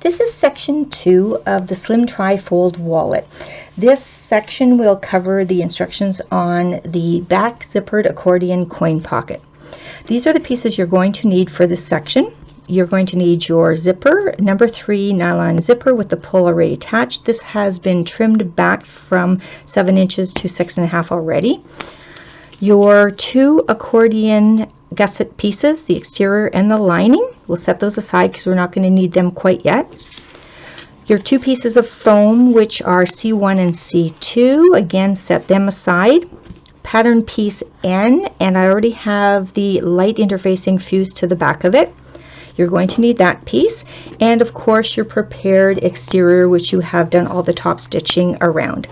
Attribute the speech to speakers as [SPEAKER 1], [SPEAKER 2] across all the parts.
[SPEAKER 1] This is section 2 of the Slim Tri-Fold wallet. This section will cover the instructions on the back zippered accordion coin pocket. These are the pieces you're going to need for this section. You're going to need your zipper, number 3 nylon zipper with the pull already attached. This has been trimmed back from 7 inches to 6.5 already. Your 2 accordion gusset pieces, the exterior and the lining. We'll set those aside because we're not going to need them quite yet. Your 2 pieces of foam, which are C1 and C2, again set them aside. Pattern piece N, and I already have the light interfacing fused to the back of it. You're going to need that piece, and of course your prepared exterior, which you have done all the top stitching around.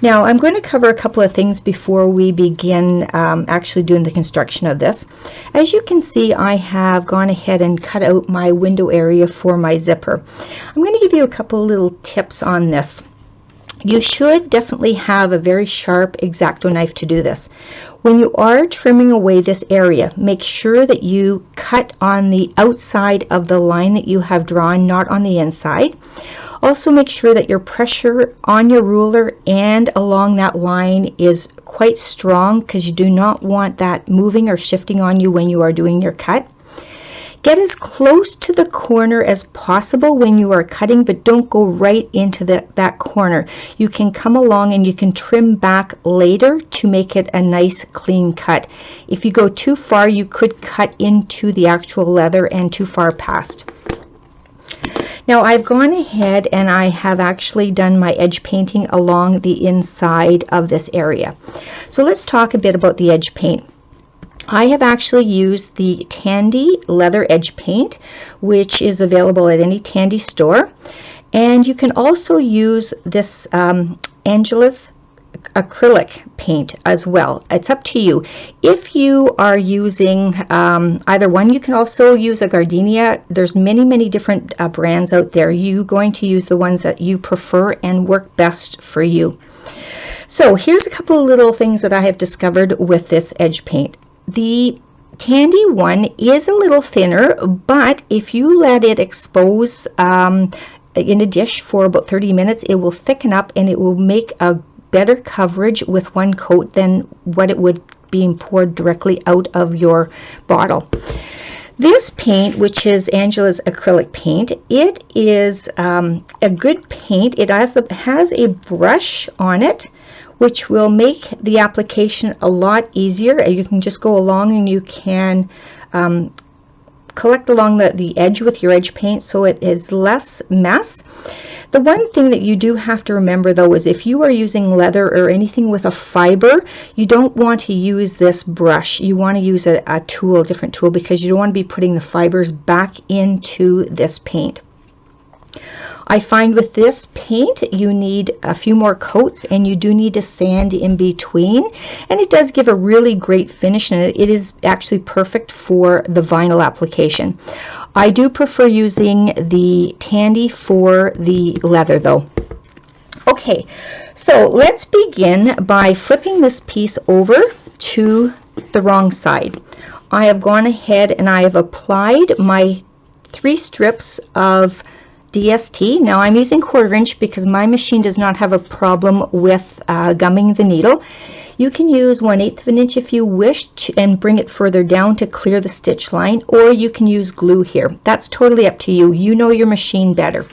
[SPEAKER 1] Now I'm going to cover a couple of things before we begin actually doing the construction of this. As you can see, I have gone ahead and cut out my window area for my zipper. I'm going to give you a couple little tips on this. You should definitely have a very sharp X-Acto knife to do this. When you are trimming away this area, make sure that you cut on the outside of the line that you have drawn, not on the inside. Also make sure that your pressure on your ruler and along that line is quite strong, because you do not want that moving or shifting on you when you are doing your cut. Get as close to the corner as possible when you are cutting, but don't go right into that corner. You can come along and you can trim back later to make it a nice clean cut. If you go too far, you could cut into the actual leather and too far past. Now I've gone ahead and I have actually done my edge painting along the inside of this area. So let's talk a bit about the edge paint. I have actually used the Tandy leather edge paint, which is available at any Tandy store, and you can also use this Angelus acrylic paint as well. It's up to you. If you are using either one, you can also use a gardenia. There's many different brands out there. You're going to use the ones that you prefer and work best for you. So here's a couple of little things that I have discovered with this edge paint. The Tandy one is a little thinner, but if you let it expose in a dish for about 30 minutes, it will thicken up and it will make a better coverage with one coat than what it would being poured directly out of your bottle. This paint, which is Angela's acrylic paint, it is a good paint. It has a brush on it, which will make the application a lot easier. You can just go along and you can collect along the edge with your edge paint, so it is less mess. The one thing that you do have to remember though is if you are using leather or anything with a fiber, you don't want to use this brush. You want to use a different tool, because you don't want to be putting the fibers back into this paint. I find with this paint you need a few more coats, and you do need to sand in between, and it does give a really great finish, and it is actually perfect for the vinyl application. I do prefer using the Tandy for the leather though. Okay, so let's begin by flipping this piece over to the wrong side. I have gone ahead and I have applied my 3 strips of DST. Now I'm using 1/4 inch because my machine does not have a problem with gumming the needle. You can use 1/8 of an inch if you wish and bring it further down to clear the stitch line, or you can use glue here. That's totally up to you. You know your machine better.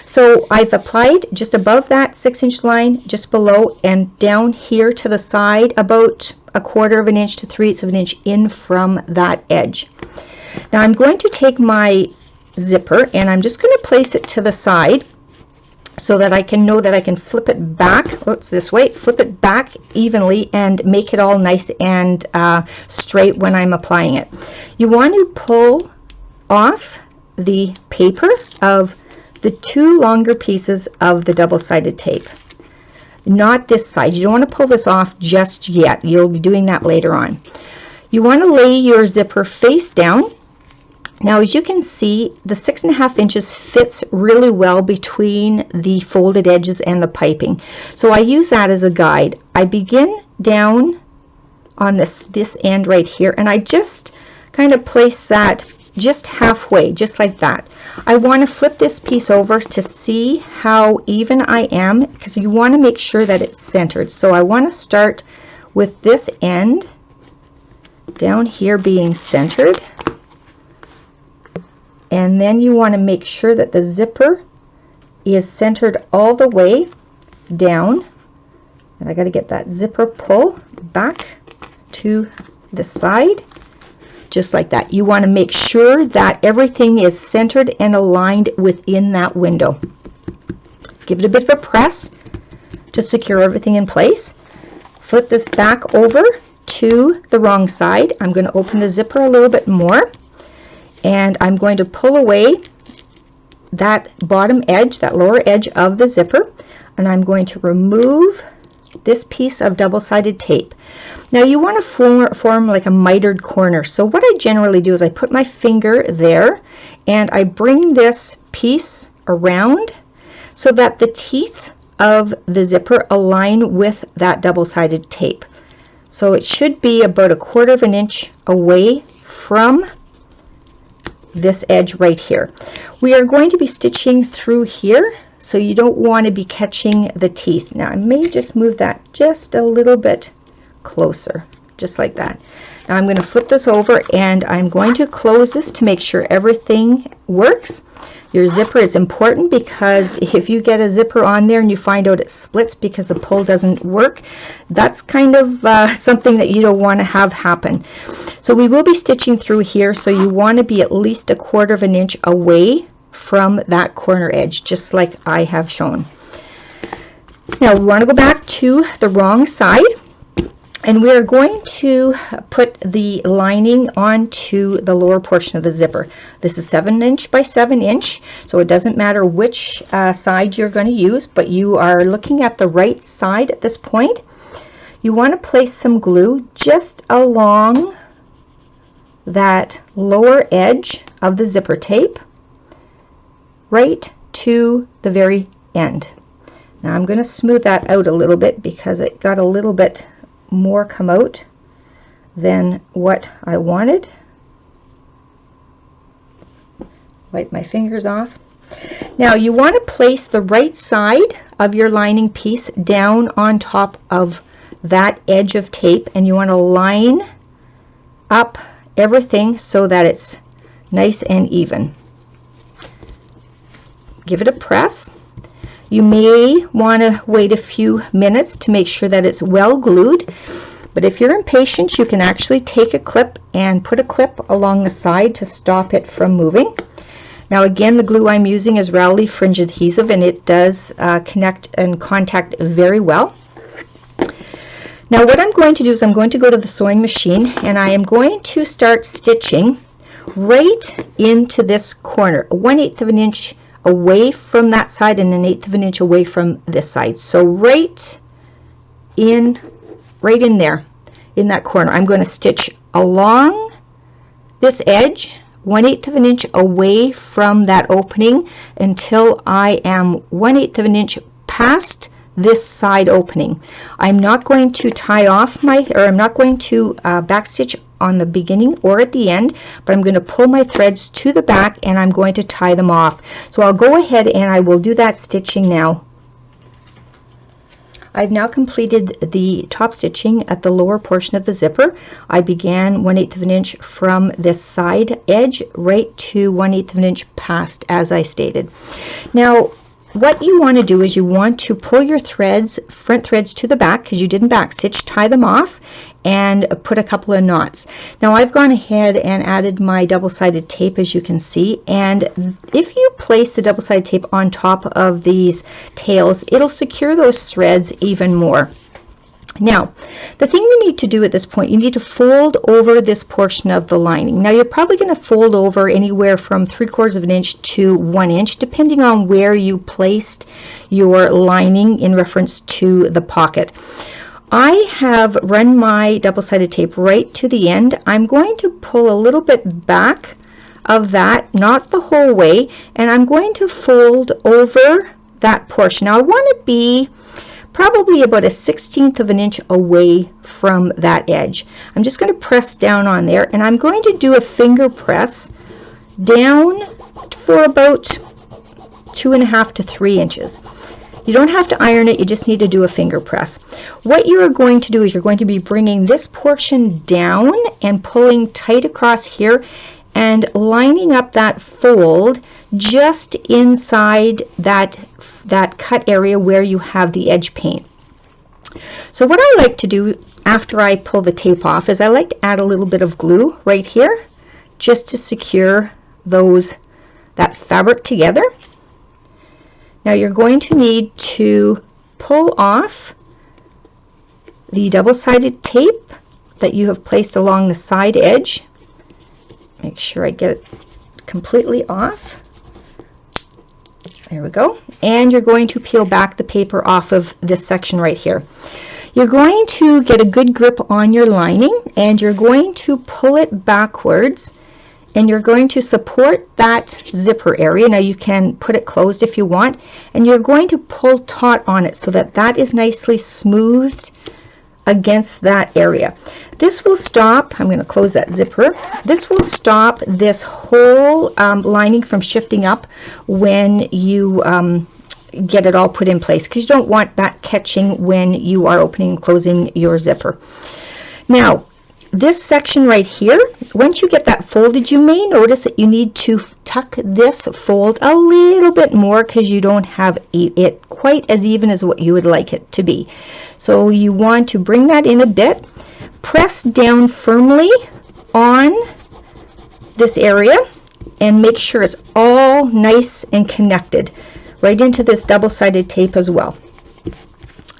[SPEAKER 1] So I've applied just above that 6-inch line, just below, and down here to the side about 1/4 of an inch to 3/8 of an inch in from that edge. Now I'm going to take my zipper and I'm just going to place it to the side so that I can know that I can flip it back. Oh, it's this way. Flip it back evenly and make it all nice and straight when I'm applying it. You want to pull off the paper of the 2 longer pieces of the double-sided tape. Not this side. You don't want to pull this off just yet. You'll be doing that later on. You want to lay your zipper face down. Now as you can see, the 6.5 inches fits really well between the folded edges and the piping. So I use that as a guide. I begin down on this end right here, and I just kind of place that just halfway, just like that. I want to flip this piece over to see how even I am, because you want to make sure that it's centered. So I want to start with this end down here being centered, and then you want to make sure that the zipper is centered all the way down. And I got to get that zipper pull back to the side, just like that. You want to make sure that everything is centered and aligned within that window. Give it a bit of a press to secure everything in place. Flip this back over to the wrong side. I'm going to open the zipper a little bit more, and I'm going to pull away that bottom edge, that lower edge of the zipper, and I'm going to remove this piece of double-sided tape. Now you want to form like a mitered corner. So what I generally do is I put my finger there and I bring this piece around so that the teeth of the zipper align with that double-sided tape. So it should be about 1/4 of an inch away from this edge right here. We are going to be stitching through here, so you don't want to be catching the teeth. Now I may just move that just a little bit closer, just like that. Now I'm going to flip this over and I'm going to close this to make sure everything works. Your zipper is important, because if you get a zipper on there and you find out it splits because the pull doesn't work, that's kind of something that you don't want to have happen. So we will be stitching through here, so you want to be at least 1/4 of an inch away from that corner edge, just like I have shown. Now we want to go back to the wrong side, and we are going to put the lining onto the lower portion of the zipper. This is 7 inch by 7 inch, so it doesn't matter which side you're going to use, but you are looking at the right side at this point. You want to place some glue just along that lower edge of the zipper tape, right to the very end. Now I'm going to smooth that out a little bit because it got a little bit more come out than what I wanted. Wipe my fingers off. Now you want to place the right side of your lining piece down on top of that edge of tape, and you want to line up everything so that it's nice and even. Give it a press. You may want to wait a few minutes to make sure that it's well glued, but if you're impatient, you can actually take a clip and put a clip along the side to stop it from moving. Now again, the glue I'm using is Rowley Fringe Adhesive, and it does connect and contact very well. Now what I'm going to do is I'm going to go to the sewing machine, and I am going to start stitching right into this corner, 1/8 of an inch away from that side and 1/8 of an inch away from this side. So right in there in that corner, I'm going to stitch along this edge 1/8 of an inch away from that opening until I am 1/8 of an inch past this side opening. I'm not going to tie off I'm not going to backstitch on the beginning or at the end, but I'm going to pull my threads to the back and I'm going to tie them off. So I'll go ahead and I will do that stitching now. I've now completed the top stitching at the lower portion of the zipper. I began 1/8 of an inch from this side edge right to 1/8 of an inch past, as I stated. Now what you want to do is you want to pull your threads, front threads, to the back because you didn't back stitch, tie them off, and put a couple of knots. Now I've gone ahead and added my double-sided tape, as you can see, and if you place the double-sided tape on top of these tails, it'll secure those threads even more. Now, the thing you need to do at this point, you need to fold over this portion of the lining. Now, you're probably going to fold over anywhere from 3/4 of an inch to 1 inch, depending on where you placed your lining in reference to the pocket. I have run my double-sided tape right to the end. I'm going to pull a little bit back of that, not the whole way, and I'm going to fold over that portion. Now, I want to be probably about 1/16 of an inch away from that edge. I'm just going to press down on there, and I'm going to do a finger press down for about 2.5 to 3 inches. You don't have to iron it, you just need to do a finger press. What you're going to do is you're going to be bringing this portion down and pulling tight across here and lining up that fold just inside that cut area where you have the edge paint. So what I like to do after I pull the tape off is I like to add a little bit of glue right here just to secure that fabric together. Now you're going to need to pull off the double-sided tape that you have placed along the side edge. Make sure I get it completely off. There we go. And you're going to peel back the paper off of this section right here. You're going to get a good grip on your lining and you're going to pull it backwards and you're going to support that zipper area. Now you can put it closed if you want, and you're going to pull taut on it so that that is nicely smoothed against that area. This will stop, I'm going to close that zipper, this will stop this whole lining from shifting up when you get it all put in place, because you don't want that catching when you are opening and closing your zipper. Now this section right here, once you get that folded, you may notice that you need to tuck this fold a little bit more because you don't have it quite as even as what you would like it to be. So you want to bring that in a bit, press down firmly on this area and make sure it's all nice and connected right into this double-sided tape as well.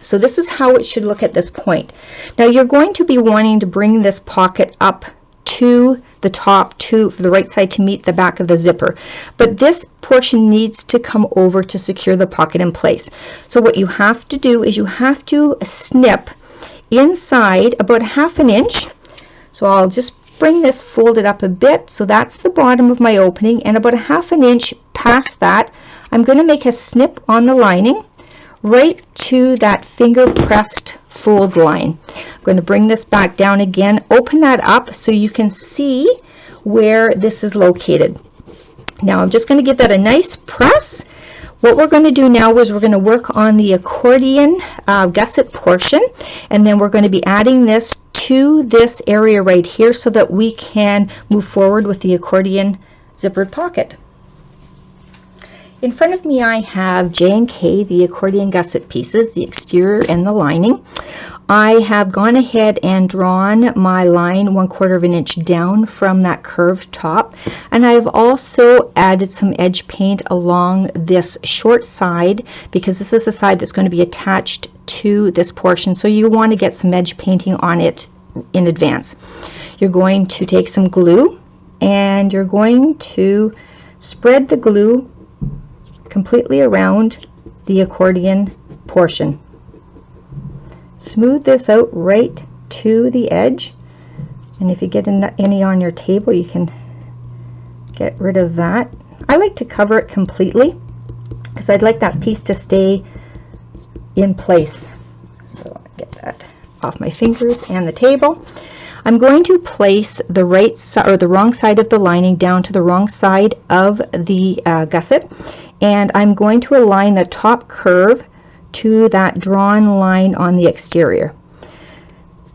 [SPEAKER 1] So this is how it should look at this point. Now you're going to be wanting to bring this pocket up to the top, to the right side, to meet the back of the zipper, but this portion needs to come over to secure the pocket in place. So what you have to do is you have to snip inside about 1/2 inch. So I'll just bring this folded up a bit, so that's the bottom of my opening, and about 1/2 inch past that I'm going to make a snip on the lining right to that finger pressed fold line. I'm going to bring this back down again, open that up so you can see where this is located. Now I'm just going to give that a nice press. What we're going to do now is we're going to work on the accordion gusset portion, and then we're going to be adding this to this area right here so that we can move forward with the accordion zippered pocket. In front of me I have J&K, the accordion gusset pieces, the exterior and the lining. I have gone ahead and drawn my line 1/4 inch down from that curved top, and I've also added some edge paint along this short side because this is the side that's going to be attached to this portion, so you want to get some edge painting on it in advance. You're going to take some glue and you're going to spread the glue completely around the accordion portion. Smooth this out right to the edge, and if you get any on your table you can get rid of that. I like to cover it completely because I'd like that piece to stay in place. So I'll get that off my fingers and the table. I'm going to place the right side or the wrong side of the lining down to the wrong side of the gusset, and I'm going to align the top curve to that drawn line on the exterior.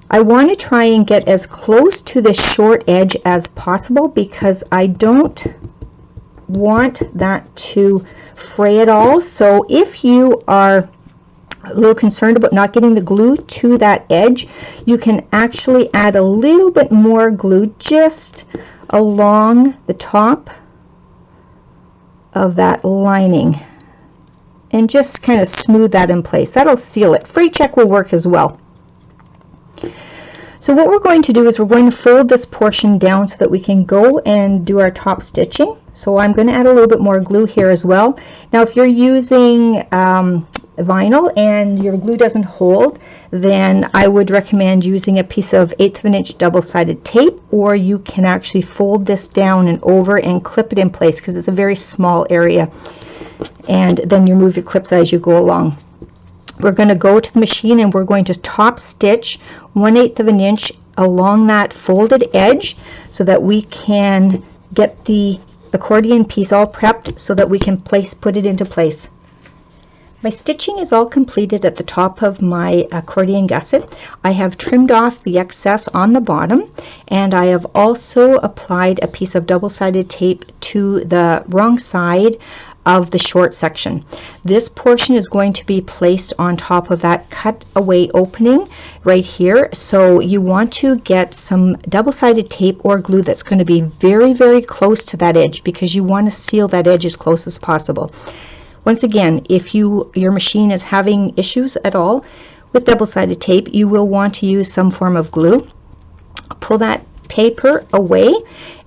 [SPEAKER 1] I want to try and get as close to the short edge as possible because I don't want that to fray at all. So if you are a little concerned about not getting the glue to that edge, you can actually add a little bit more glue just along the top of that lining and just kind of smooth that in place. That'll seal it. Fray check will work as well. So what we're going to do is we're going to fold this portion down so that we can go and do our top stitching. So I'm going to add a little bit more glue here as well. Now if you're using vinyl and your glue doesn't hold, then I would recommend using a piece of 1/8 inch double-sided tape, or you can actually fold this down and over and clip it in place because it's a very small area, and then you move your clips as you go along. We're going to go to the machine and we're going to top stitch 1/8 inch along that folded edge so that we can get the accordion piece all prepped so that we can put it into place. My stitching is all completed at the top of my accordion gusset. I have trimmed off the excess on the bottom, and I have also applied a piece of double-sided tape to the wrong side of the short section. This portion is going to be placed on top of that cut away opening right here. So you want to get some double-sided tape or glue that's going to be very, very close to that edge, because you want to seal that edge as close as possible. Once again, if your machine is having issues at all with double-sided tape, you will want to use some form of glue. Pull that paper away,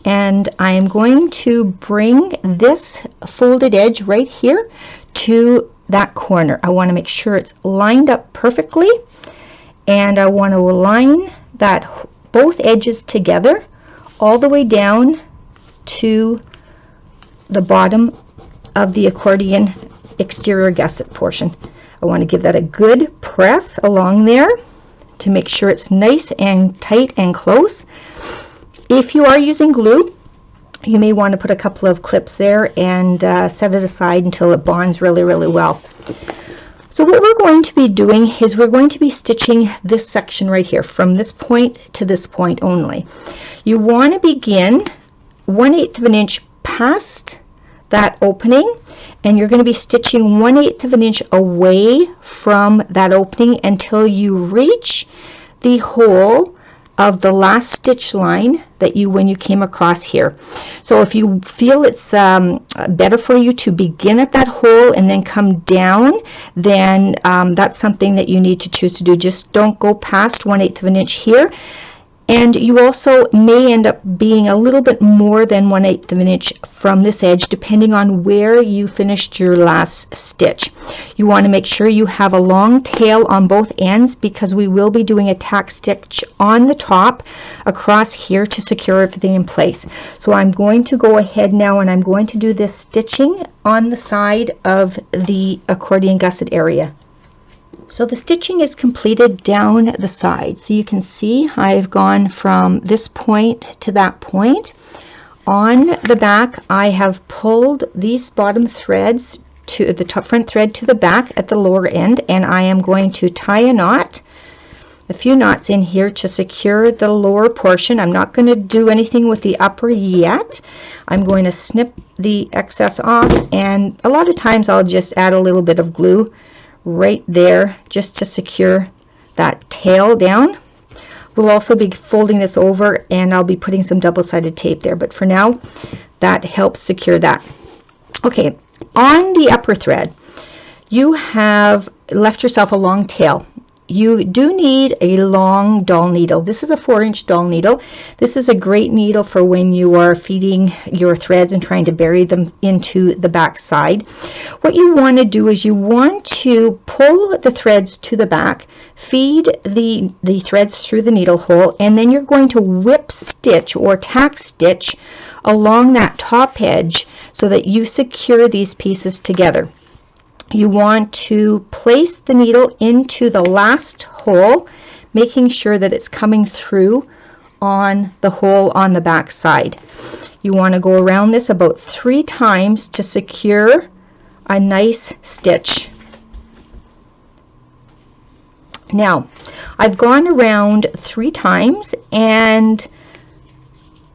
[SPEAKER 1] and I am going to bring this folded edge right here to that corner. I want to make sure it's lined up perfectly, and I want to align that both edges together all the way down to the bottom of the accordion exterior gusset portion. I want to give that a good press along there to make sure it's nice and tight and close. If you are using glue, you may want to put a couple of clips there and set it aside until it bonds really, really well. So what we're going to be doing is we're going to be stitching this section right here from this point to this point only. You want to begin 1/8 of an inch past that opening, and you're going to be stitching 1/8 of an inch away from that opening until you reach the hole of the last stitch line that when you came across here. So if you feel it's better for you to begin at that hole and then come down, then that's something that you need to choose to do. Just don't go past 1/8 of an inch here. And you also may end up being a little bit more than 1/8 of an inch from this edge, depending on where you finished your last stitch. You want to make sure you have a long tail on both ends, because we will be doing a tack stitch on the top across here to secure everything in place. So I'm going to go ahead now, and I'm going to do this stitching on the side of the accordion gusset area. So the stitching is completed down the side. So you can see I've gone from this point to that point. On the back, I have pulled these bottom threads to the top front thread to the back at the lower end, and I am going to tie a few knots in here to secure the lower portion. I'm not going to do anything with the upper yet. I'm going to snip the excess off, and a lot of times I'll just add a little bit of glue right there just to secure that tail down. We'll also be folding this over, and I'll be putting some double-sided tape there, but for now that helps secure that. Okay, on the upper thread you have left yourself a long tail. You do need a long dull needle. This is a 4-inch dull needle. This is a great needle for when you are feeding your threads and trying to bury them into the back side. What you want to do is you want to pull the threads to the back, feed the threads through the needle hole, and then you're going to whip stitch or tack stitch along that top edge so that you secure these pieces together. You want to place the needle into the last hole, making sure that it's coming through on the hole on the back side. You want to go around this about 3 times to secure a nice stitch. Now, I've gone around 3 times, and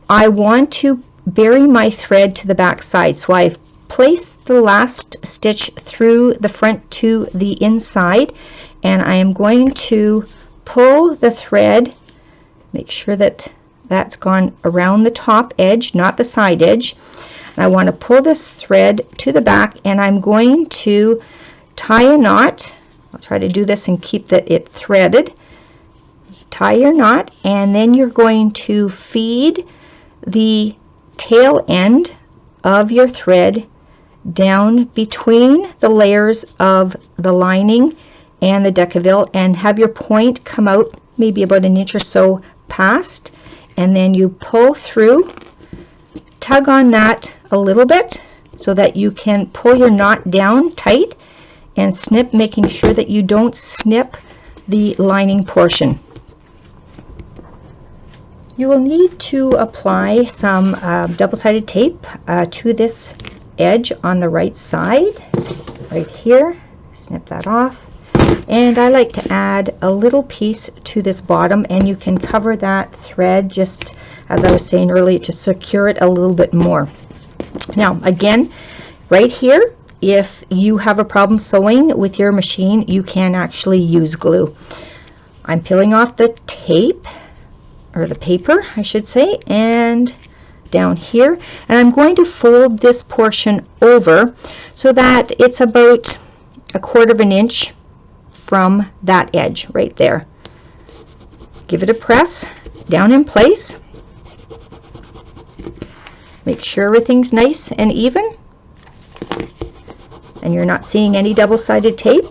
[SPEAKER 1] I want to bury my thread to the back side. So I've placed the last stitch through the front to the inside, and I am going to pull the thread, make sure that that's gone around the top edge, not the side edge. And I want to pull this thread to the back, and I'm going to tie a knot. I'll try to do this and keep it threaded. Tie your knot, and then you're going to feed the tail end of your thread down between the layers of the lining and the Decaville, and have your point come out maybe about 1 inch or so past, and then you pull through, tug on that a little bit so that you can pull your knot down tight and snip, making sure that you don't snip the lining portion. You will need to apply some double-sided tape to this edge on the right side, right here. Snip that off. And I like to add a little piece to this bottom, and you can cover that thread just as I was saying earlier to secure it a little bit more. Now again, right here, if you have a problem sewing with your machine, you can actually use glue. I'm peeling off the tape, or the paper I should say, and down here, and I'm going to fold this portion over so that it's about 1/4 of an inch from that edge right there. Give it a press down in place. Make sure everything's nice and even and you're not seeing any double-sided tape.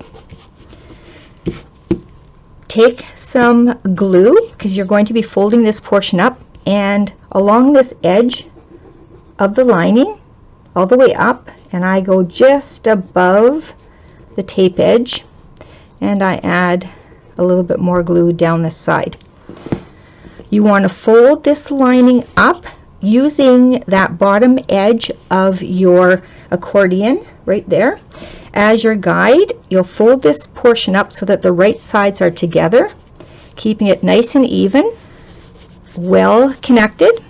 [SPEAKER 1] Take some glue, because you're going to be folding this portion up, and along this edge of the lining all the way up, and I go just above the tape edge, and I add a little bit more glue down this side. You want to fold this lining up using that bottom edge of your accordion right there as your guide. You'll fold this portion up so that the right sides are together, keeping it nice and even, well connected.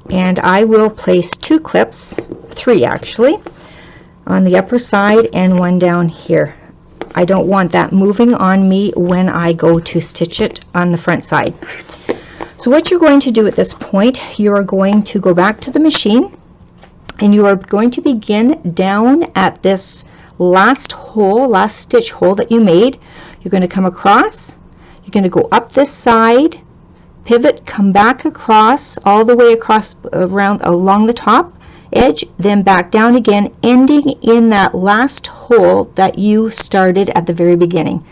[SPEAKER 1] And I will place 2 clips, 3 actually, on the upper side and 1 down here. I don't want that moving on me when I go to stitch it on the front side. So what you're going to do at this point, you are going to go back to the machine, and you are going to begin down at this last stitch hole that you made. You're going to come across, you're going to go up this side, pivot, come back across, all the way across around along the top edge, then back down again, ending in that last hole that you started at the very beginning.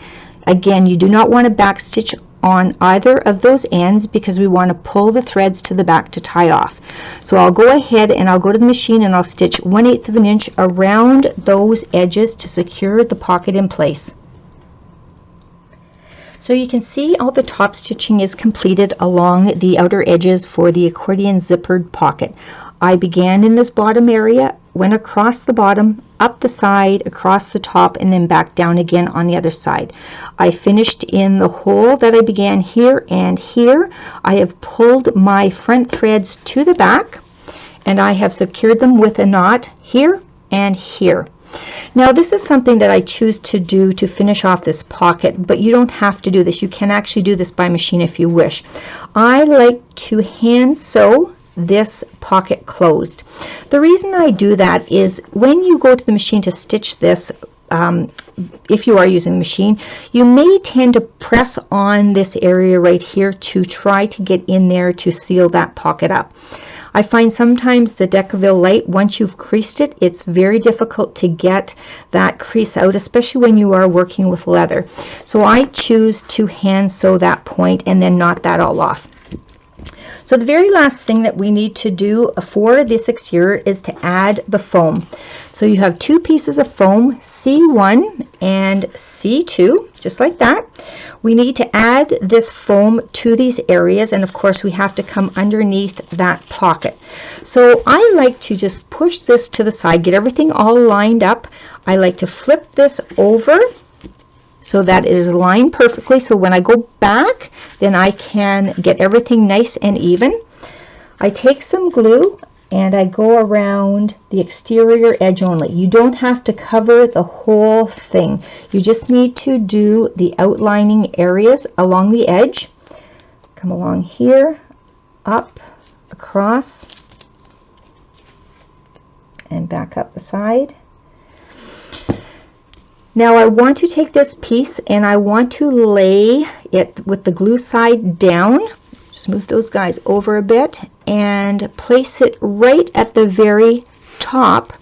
[SPEAKER 1] Again, you do not want to back stitch on either of those ends because we want to pull the threads to the back to tie off. So I'll go ahead and I'll go to the machine and I'll stitch 1/8 of an inch around those edges to secure the pocket in place. So you can see all the top stitching is completed along the outer edges for the accordion zippered pocket. I began in this bottom area, went across the bottom, up the side, across the top, and then back down again on the other side. I finished in the hole that I began here, and here I have pulled my front threads to the back, and I have secured them with a knot here and here. Now this is something that I choose to do to finish off this pocket, but you don't have to do this. You can actually do this by machine if you wish. I like to hand sew this pocket closed. The reason I do that is when you go to the machine to stitch this, if you are using the machine, you may tend to press on this area right here to try to get in there to seal that pocket up. I find sometimes the Decaville Light, once you've creased it, it's very difficult to get that crease out, especially when you are working with leather. So I choose to hand sew that point and then knot that all off. So the very last thing that we need to do for this exterior is to add the foam. So you have 2 pieces of foam, C1 and C2, just like that. We need to add this foam to these areas, and of course we have to come underneath that pocket. So I like to just push this to the side, get everything all lined up. I like to flip this over so that it is lined perfectly, so when I go back, then I can get everything nice and even. I take some glue and I go around the exterior edge only. You don't have to cover the whole thing. You just need to do the outlining areas along the edge. Come along here, up, across, and back up the side. Now I want to take this piece and I want to lay it with the glue side down. Just move those guys over a bit and place it right at the very top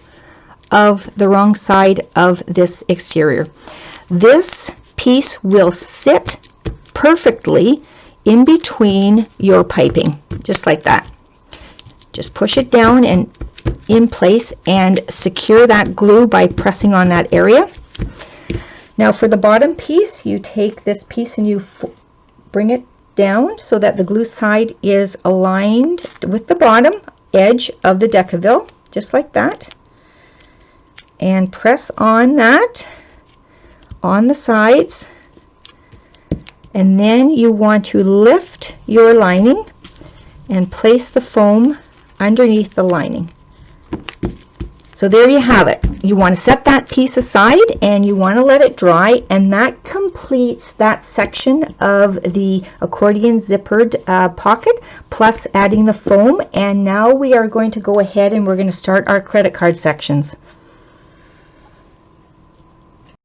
[SPEAKER 1] of the wrong side of this exterior. This piece will sit perfectly in between your piping, just like that. Just push it down and in place and secure that glue by pressing on that area. Now for the bottom piece, you take this piece and you bring it down so that the glue side is aligned with the bottom edge of the Decaville, just like that. And press on that on the sides. And then you want to lift your lining and place the foam underneath the lining. So there you have it. You want to set that piece aside and you want to let it dry, and that completes that section of the accordion zippered pocket, plus adding the foam. And now we are going to go ahead and we're going to start our credit card sections.